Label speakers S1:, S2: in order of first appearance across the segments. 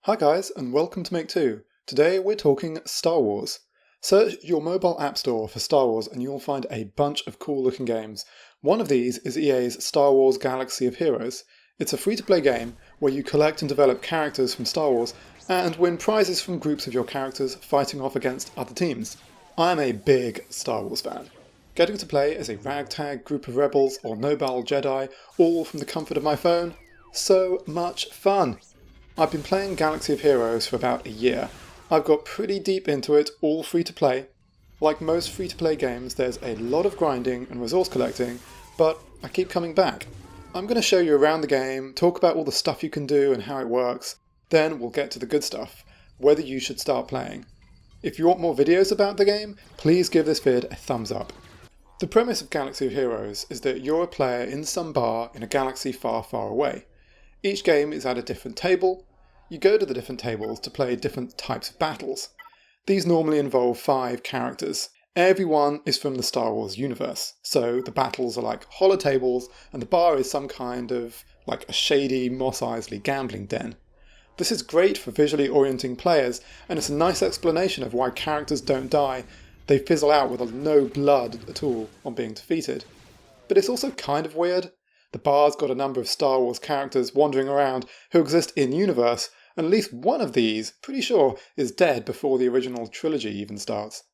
S1: Hi guys, and welcome to Make 2. Today we're talking Star Wars. Search your mobile app store for Star Wars and you'll find a bunch of cool looking games. One of these is EA's Star Wars Galaxy of Heroes. It's a free-to-play game where you collect and develop characters from Star Wars and win prizes from groups of your characters fighting off against other teams. I'm a big Star Wars fan. Getting to play as a ragtag group of rebels or noble Jedi, all from the comfort of my phone? So much fun! I've been playing Galaxy of Heroes for about a year. I've got pretty deep into it, all free to play. Like most free to play games, there's a lot of grinding and resource collecting, but I keep coming back. I'm going to show you around the game, talk about all the stuff you can do and how it works, then we'll get to the good stuff, whether you should start playing. If you want more videos about the game, please give this vid a thumbs up. The premise of Galaxy of Heroes is that you're a player in some bar in a galaxy far, far away. Each game is at a different table. You go to the different tables to play different types of battles. These normally involve 5 characters. Everyone is from the Star Wars universe, so the battles are like holotables and the bar is some kind of like a shady, Mos Eisley gambling den. This is great for visually orienting players, and it's a nice explanation of why characters don't die. They fizzle out with no blood at all on being defeated. But it's also kind of weird. The bar's got a number of Star Wars characters wandering around who exist in-universe, and at least one of these, pretty sure, is dead before the original trilogy even starts.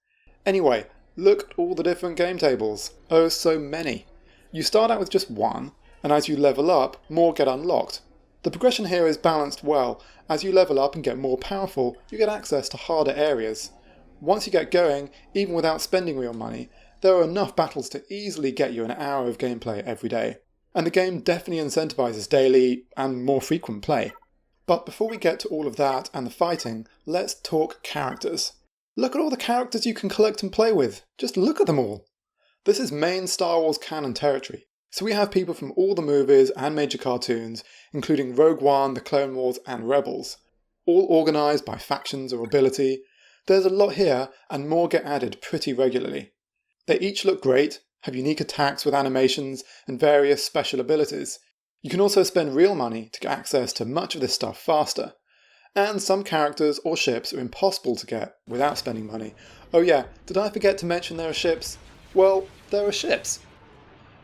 S1: Anyway, look at all the different game tables. Oh, so many. You start out with just one, and as you level up, more get unlocked. The progression here is balanced well. As you level up and get more powerful, you get access to harder areas. Once you get going, even without spending real money, there are enough battles to easily get you an hour of gameplay every day. And the game definitely incentivizes daily and more frequent play. But before we get to all of that and the fighting, let's talk characters. Look at all the characters you can collect and play with. Just look at them all. This is main Star Wars canon territory. So we have people from all the movies and major cartoons, including Rogue One, The Clone Wars and Rebels. All organised by factions or ability. There's a lot here and more get added pretty regularly. They each look great, have unique attacks with animations and various special abilities. You can also spend real money to get access to much of this stuff faster. And some characters or ships are impossible to get without spending money. Oh yeah, did I forget to mention there are ships? Well, there are ships.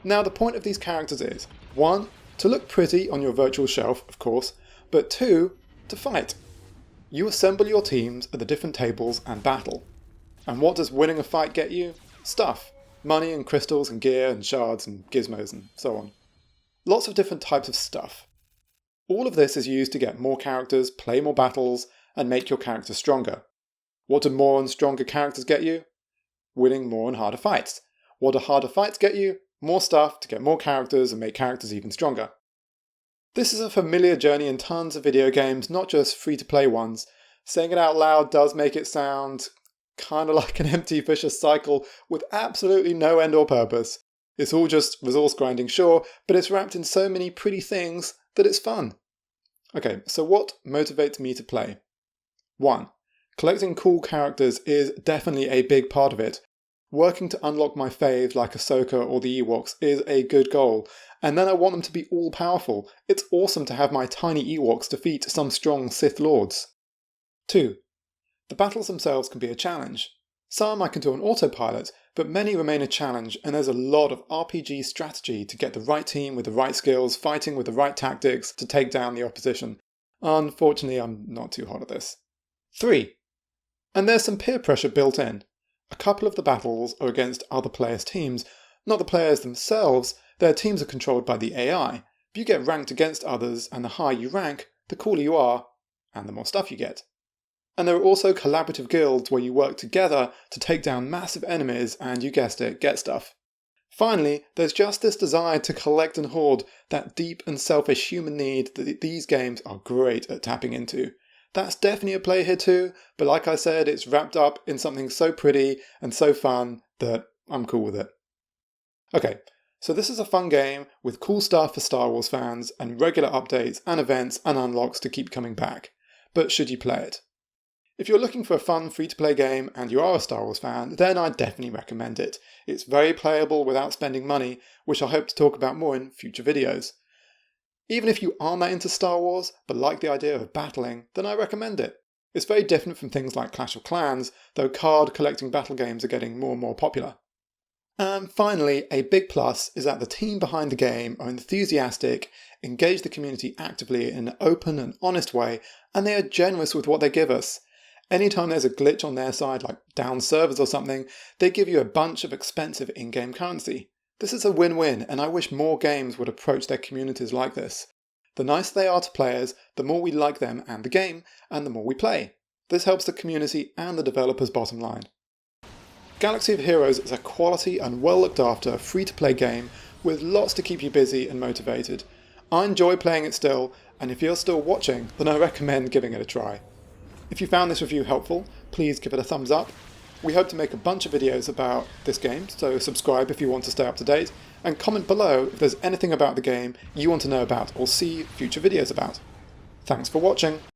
S1: Now the point of these characters is, 1, to look pretty on your virtual shelf, of course, but 2, to fight. You assemble your teams at the different tables and battle. And what does winning a fight get you? Stuff. Money and crystals and gear and shards and gizmos and so on. Lots of different types of stuff. All of this is used to get more characters, play more battles, and make your character stronger. What do more and stronger characters get you? Winning more and harder fights. What do harder fights get you? More stuff to get more characters and make characters even stronger. This is a familiar journey in tons of video games, not just free-to-play ones. Saying it out loud does make it sound kind of like an empty vicious cycle with absolutely no end or purpose. It's all just resource grinding, sure, but it's wrapped in so many pretty things that it's fun. Okay, so what motivates me to play? 1. Collecting cool characters is definitely a big part of it. Working to unlock my faves like Ahsoka or the Ewoks is a good goal, and then I want them to be all powerful. It's awesome to have my tiny Ewoks defeat some strong Sith Lords. 2. The battles themselves can be a challenge. Some I can do on autopilot, but many remain a challenge, and there's a lot of RPG strategy to get the right team with the right skills, fighting with the right tactics to take down the opposition. Unfortunately, I'm not too hot at this. 3. And there's some peer pressure built in. A couple of the battles are against other players' teams, not the players themselves. Their teams are controlled by the AI, but you get ranked against others, and the higher you rank, the cooler you are, and the more stuff you get. And there are also collaborative guilds where you work together to take down massive enemies and, you guessed it, get stuff. Finally, there's just this desire to collect and hoard, that deep and selfish human need that these games are great at tapping into. That's definitely a play here too, but like I said, it's wrapped up in something so pretty and so fun that I'm cool with it. Okay, so this is a fun game with cool stuff for Star Wars fans and regular updates and events and unlocks to keep coming back. But should you play it? If you're looking for a fun free-to-play game and you are a Star Wars fan, then I definitely recommend it. It's very playable without spending money, which I hope to talk about more in future videos. Even if you aren't that into Star Wars, but like the idea of battling, then I recommend it. It's very different from things like Clash of Clans, though card collecting battle games are getting more and more popular. And finally, a big plus is that the team behind the game are enthusiastic, engage the community actively in an open and honest way, and they are generous with what they give us. Anytime there's a glitch on their side, like down servers or something, they give you a bunch of expensive in-game currency. This is a win-win, and I wish more games would approach their communities like this. The nicer they are to players, the more we like them and the game, and the more we play. This helps the community and the developer's bottom line. Galaxy of Heroes is a quality and well looked after free-to-play game with lots to keep you busy and motivated. I enjoy playing it still, and if you're still watching, then I recommend giving it a try. If you found this review helpful, please give it a thumbs up. We hope to make a bunch of videos about this game, so subscribe if you want to stay up to date, and comment below if there's anything about the game you want to know about or see future videos about. Thanks for watching!